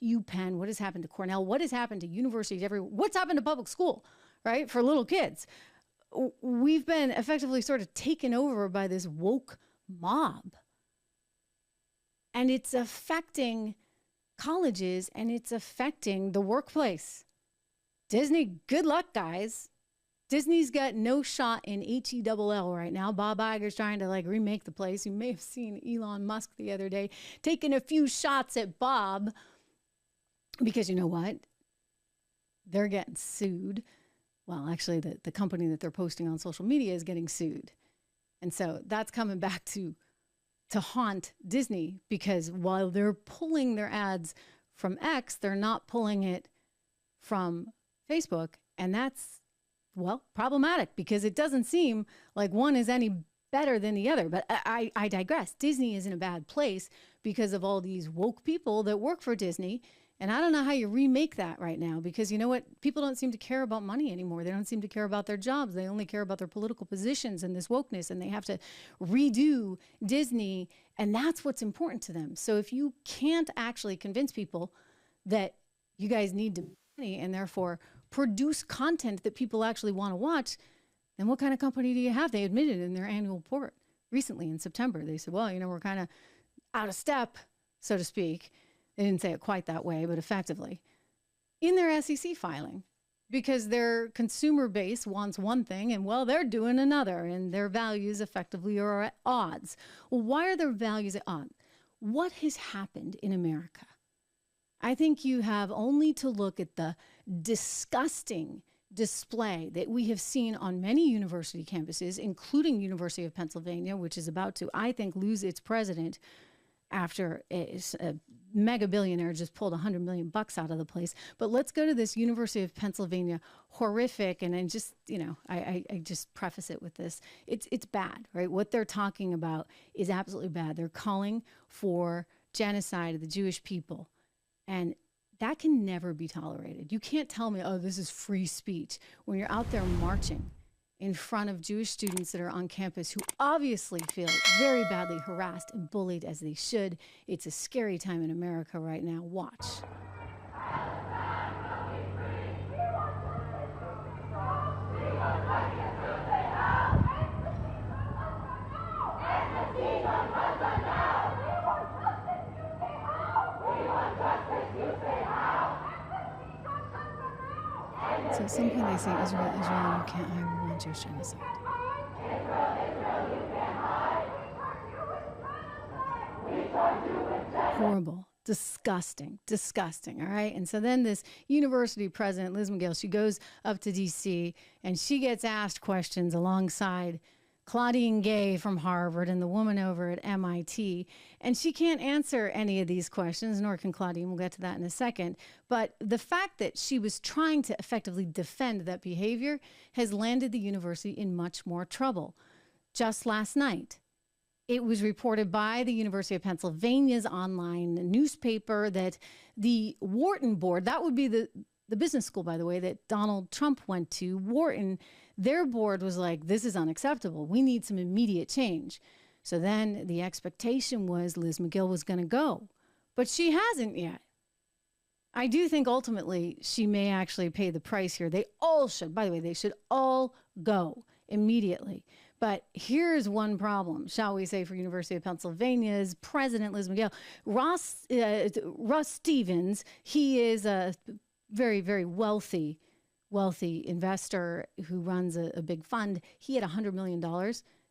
UPenn? What has happened to Cornell? What has happened to universities everywhere? What's happened to public school, right, for little kids? We've been effectively sort of taken over by this woke mob. And it's affecting colleges and it's affecting the workplace. Disney, good luck, guys. Disney's got no shot in HELL right now. Bob Iger's trying to remake the place. You may have seen Elon Musk the other day taking a few shots at Bob because you know what? They're getting sued. Well, actually, the company that they're posting on social media is getting sued. And so that's coming back to haunt Disney, because while they're pulling their ads from X, they're not pulling it from Facebook. And that's, well, problematic, because it doesn't seem like one is any better than the other. But I digress. Disney is in a bad place because of all these woke people that work for Disney. And I don't know how you remake that right now, because you know what? People don't seem to care about money anymore. They don't seem to care about their jobs. They only care about their political positions and this wokeness, and they have to redo Disney. And that's what's important to them. So if you can't actually convince people that you guys need to money and therefore produce content that people actually want to watch, then what kind of company do you have? They admitted in their annual report recently in September. They said, well, we're kind of out of step, so to speak. They didn't say it quite that way, but effectively, in their SEC filing, because their consumer base wants one thing and, well, they're doing another, and their values effectively are at odds. Well, why are their values at odds? What has happened in America? I think you have only to look at the disgusting display that we have seen on many university campuses, including University of Pennsylvania, which is about to, I think, lose its president after a mega billionaire just pulled $100 million out of the place. But let's go to this University of Pennsylvania horrific, and then just, I just preface it with this. It's bad, right? What they're talking about is absolutely bad. They're calling for genocide of the Jewish people, and that can never be tolerated. You can't tell me, oh, this is free speech, when you're out there marching in front of Jewish students that are on campus who obviously feel very badly harassed and bullied, as they should. It's a scary time in America right now. Watch. So at some point they say, Israel, you can't hide. We want Jewish genocide. Horrible. Disgusting. All right. And so then this university president, Liz McGill, she goes up to D.C. and she gets asked questions alongside Claudine Gay from Harvard and the woman over at MIT. And she can't answer any of these questions, nor can Claudine. We'll get to that in a second. But the fact that she was trying to effectively defend that behavior has landed the university in much more trouble. Just last night, it was reported by the University of Pennsylvania's online newspaper that the Wharton board, that would be the business school, by the way, that Donald Trump went to, Wharton, their board was like, this is unacceptable. We need some immediate change. So then the expectation was Liz McGill was going to go, but she hasn't yet. I do think ultimately she may actually pay the price here. They all should. By the way, they should all go immediately. But here's one problem, shall we say, for University of Pennsylvania's president, Liz McGill. Russ Stevens, he is a very, very wealthy investor who runs a big fund. He had $100 million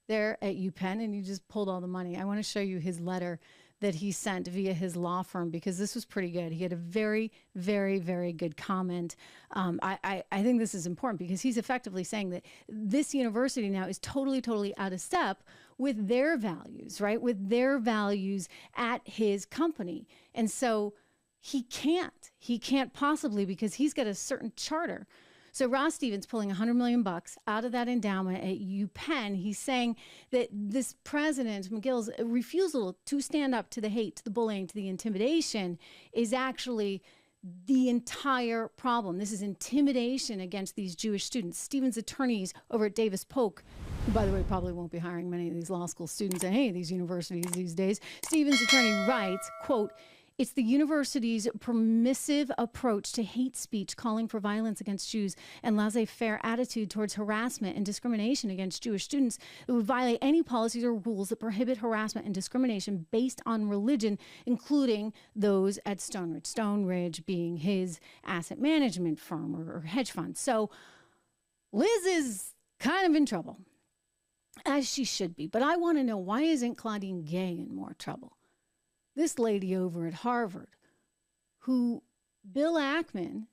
there at UPenn, and he just pulled all the money. I want to show you his letter that he sent via his law firm, because this was pretty good. He had a very, very, very good comment. I think this is important because he's effectively saying that this university now is totally out of step with their values, right? With their values at his company. And so he can't possibly, because he's got a certain charter. So Ross Stevens pulling $100 million out of that endowment at UPenn. He's saying that this president McGill's refusal to stand up to the hate, to the bullying, to the intimidation is actually the entire problem. This is intimidation against these Jewish students. Stevens' attorneys over at Davis Polk, who, by the way, probably won't be hiring many of these law school students at any of these universities these days. Stevens' attorney writes, quote, It's the university's permissive approach to hate speech, calling for violence against Jews, and laissez-faire attitude towards harassment and discrimination against Jewish students that would violate any policies or rules that prohibit harassment and discrimination based on religion, including those at Stone Ridge. Stone Ridge being his asset management firm or hedge fund. So Liz is kind of in trouble, as she should be. But I want to know, why isn't Claudine Gay in more trouble? This lady over at Harvard, who Bill Ackman,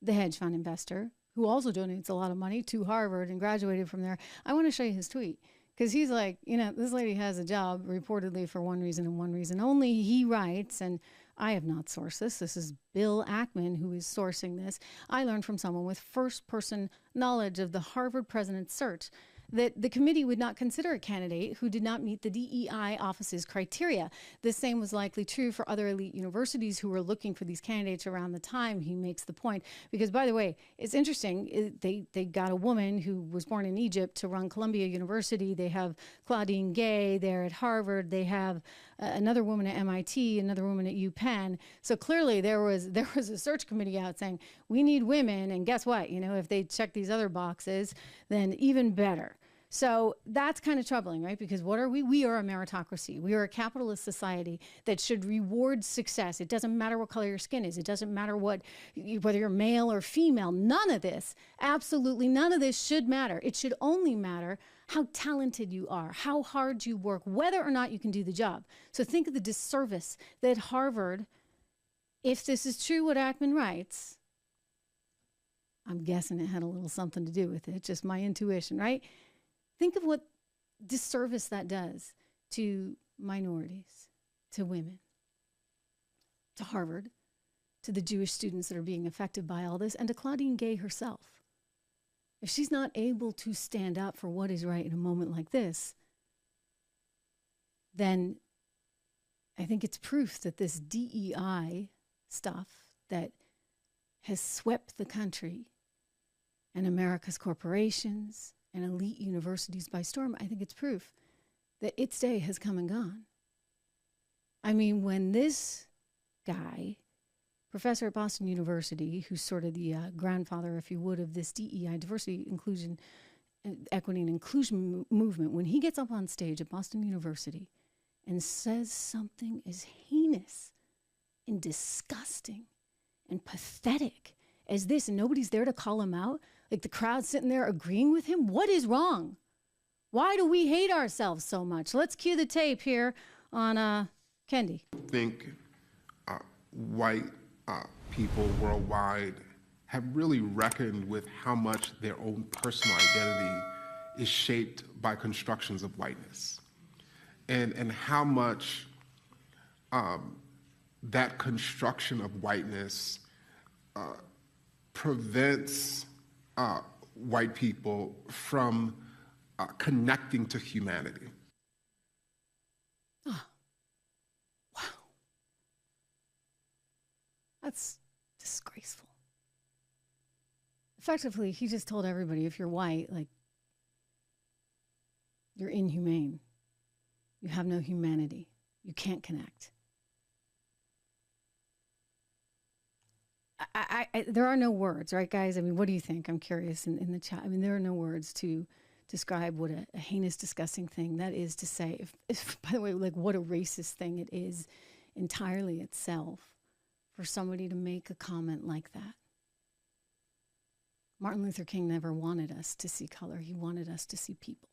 the hedge fund investor, who also donates a lot of money to Harvard and graduated from there. I want to show you his tweet, because he's like, this lady has a job reportedly for one reason and one reason only. He writes, and I have not sourced this. This is Bill Ackman who is sourcing this. I learned from someone with first-person knowledge of the Harvard president's search that the committee would not consider a candidate who did not meet the DEI office's criteria. The same was likely true for other elite universities who were looking for these candidates around the time. He makes the point. Because, by the way, it's interesting. They got a woman who was born in Egypt to run Columbia University. They have Claudine Gay there at Harvard. They have another woman at MIT, another woman at UPenn. So clearly there was a search committee out saying, we need women. And guess what? If they check these other boxes, then even better. So that's kind of troubling, right? Because what are we? We are a meritocracy. We are a capitalist society that should reward success. It doesn't matter what color your skin is. It doesn't matter whether you're male or female. None of this, absolutely none of this should matter. It should only matter how talented you are, how hard you work, whether or not you can do the job. So think of the disservice that Harvard, if this is true what Ackman writes, I'm guessing it had a little something to do with it, just my intuition, right? Think of what disservice that does to minorities, to women, to Harvard, to the Jewish students that are being affected by all this, and to Claudine Gay herself. If she's not able to stand up for what is right in a moment like this, then I think it's proof that this DEI stuff that has swept the country and America's corporations and elite universities by storm, I think it's proof that its day has come and gone. I mean, when this guy, professor at Boston University, who's sort of the grandfather, if you would, of this DEI, diversity, inclusion, equity, and inclusion movement, when he gets up on stage at Boston University and says something as heinous and disgusting and pathetic as this, and nobody's there to call him out, like the crowd sitting there agreeing with him, what is wrong? Why do we hate ourselves so much? Let's cue the tape here on Kendi. I think white people worldwide have really reckoned with how much their own personal identity is shaped by constructions of whiteness, and how much that construction of whiteness prevents white people from connecting to humanity. Oh, wow. That's disgraceful. Effectively, he just told everybody, if you're white, like, you're inhumane. You have no humanity. You can't connect. There are no words, right, guys? I mean, what do you think? I'm curious in the chat. I mean, there are no words to describe what a heinous, disgusting thing that is to say. If, by the way, like, what a racist thing it is entirely itself for somebody to make a comment like that. Martin Luther King never wanted us to see color. He wanted us to see people.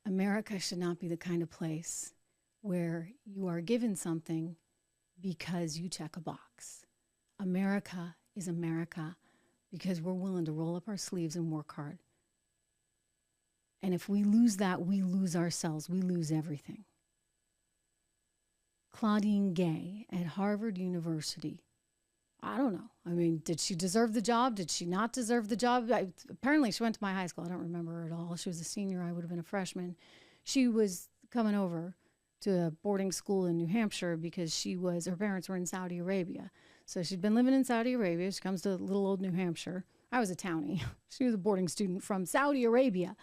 America should not be the kind of place where you are given something because you check a box. America is America because we're willing to roll up our sleeves and work hard. And if we lose that, we lose ourselves. We lose everything. Claudine Gay at Harvard University. I don't know. I mean, did she deserve the job? Did she not deserve the job? Apparently, she went to my high school. I don't remember her at all. She was a senior. I would have been a freshman. She was coming over to a boarding school in New Hampshire because her parents were in Saudi Arabia. So she'd been living in Saudi Arabia. She comes to little old New Hampshire. I was a townie. She was a boarding student from Saudi Arabia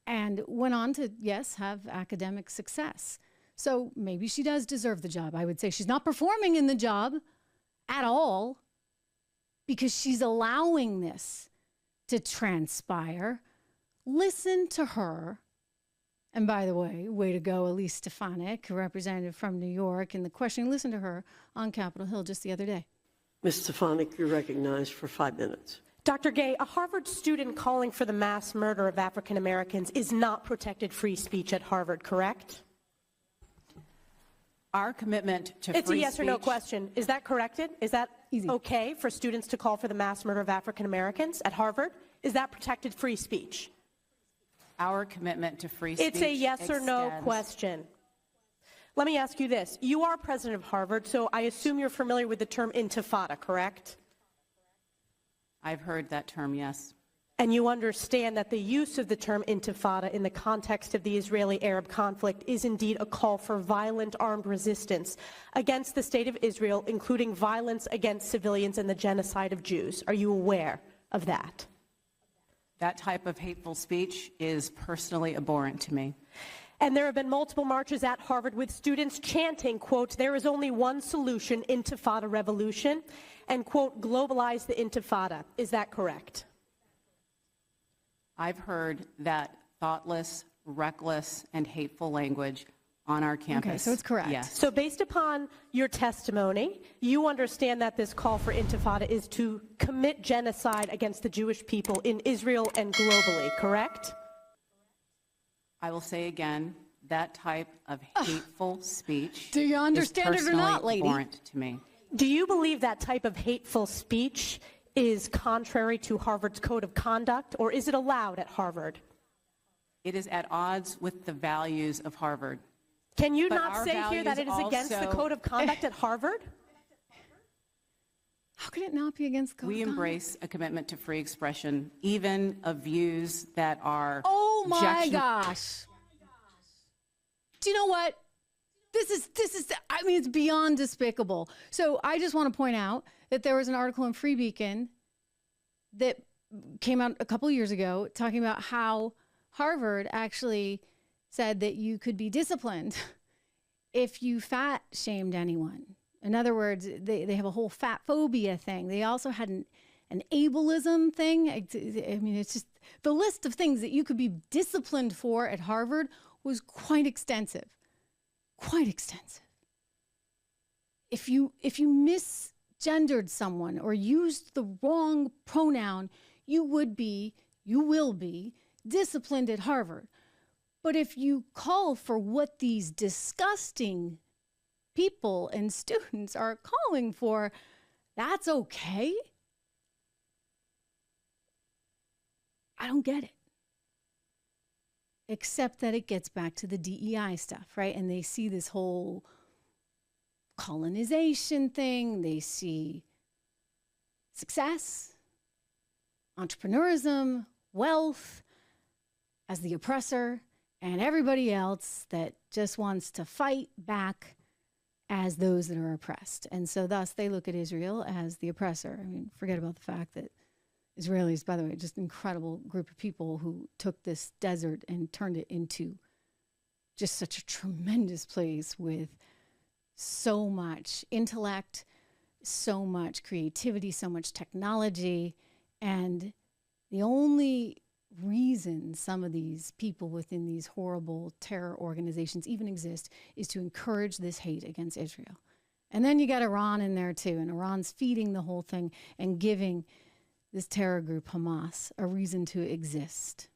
and went on to, yes, have academic success. So maybe she does deserve the job. I would say she's not performing in the job at all because she's allowing this to transpire. Listen to her. And by the way to go, Elise Stefanik, a representative from New York, in the questioning. Listen to her on Capitol Hill just the other day. Ms. Stefanik, you're recognized for 5 minutes. Dr. Gay, a Harvard student calling for the mass murder of African Americans is not protected free speech at Harvard, correct? Our commitment to free speech... It's a yes or no question. Is that corrected? Is that Easy. okay for students to call for the mass murder of African Americans at Harvard? Is that protected free speech? Our commitment to free speech It's a yes or no question. Let me ask you this. You are president of Harvard, so I assume you're familiar with the term intifada, correct? I've heard that term, yes. And you understand that the use of the term intifada in the context of the Israeli-Arab conflict is indeed a call for violent armed resistance against the state of Israel, including violence against civilians and the genocide of Jews. Are you aware of that? That type of hateful speech is personally abhorrent to me. And there have been multiple marches at Harvard with students chanting, quote, "There is only one solution, intifada revolution," and, quote, "globalize the intifada." Is that correct? I've heard that thoughtless, reckless, and hateful language on our campus. Okay, so it's correct. Yes. So based upon your testimony, you understand that this call for intifada is to commit genocide against the Jewish people in Israel and globally, correct? I will say again, that type of hateful speech Do you understand it or not, lady? is personally abhorrent to me. Do you believe that type of hateful speech is contrary to Harvard's code of conduct, or is it allowed at Harvard? It is at odds with the values of Harvard. Can you But not our say here that it is values against the also- code of conduct at Harvard? How could it not be against the code We of conduct? embrace a commitment to free expression, even of views that are Oh my objectionable. gosh. Do you know what? This is, I mean, it's beyond despicable. So I just want to point out that there was an article in Free Beacon that came out a couple years ago talking about how Harvard actually said that you could be disciplined if you fat shamed anyone. In other words, they have a whole fat phobia thing. They also had an ableism thing. I mean, it's just the list of things that you could be disciplined for at Harvard was quite extensive. Quite extensive. If you misgendered someone or used the wrong pronoun, you will be disciplined at Harvard. But if you call for what these disgusting people and students are calling for, that's okay? I don't get it. Except that it gets back to the DEI stuff, right? And they see this whole colonization thing. They see success, entrepreneurism, wealth as the oppressor, and everybody else that just wants to fight back as those that are oppressed. And so thus they look at Israel as the oppressor. I mean, forget about the fact that Israelis, by the way, just an incredible group of people who took this desert and turned it into just such a tremendous place with so much intellect, so much creativity, so much technology. And the only reason some of these people within these horrible terror organizations even exist is to encourage this hate against Israel. And then you got Iran in there too, and Iran's feeding the whole thing and giving this terror group, Hamas, a reason to exist.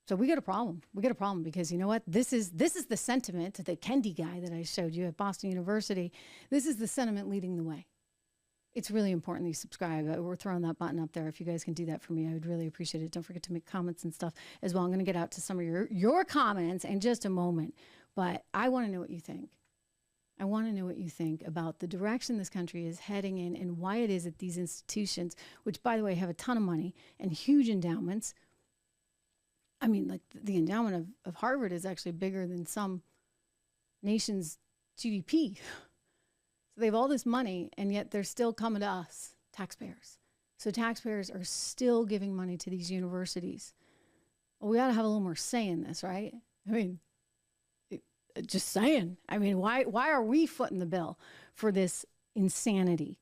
So we got a problem. We got a problem because you know what? This is the sentiment, the Kendi guy that I showed you at Boston University. This is the sentiment leading the way. It's really important that you subscribe. We're throwing that button up there. If you guys can do that for me, I would really appreciate it. Don't forget to make comments and stuff as well. I'm going to get out to some of your comments in just a moment. But I want to know what you think. I want to know what you think about the direction this country is heading in and why it is that these institutions, which, by the way, have a ton of money and huge endowments. I mean, like the endowment of Harvard is actually bigger than some nation's GDP. So they have all this money, and yet they're still coming to us, taxpayers. So taxpayers are still giving money to these universities. Well, we ought to have a little more say in this, right? I mean, Just saying. I mean, why are we footing the bill for this insanity?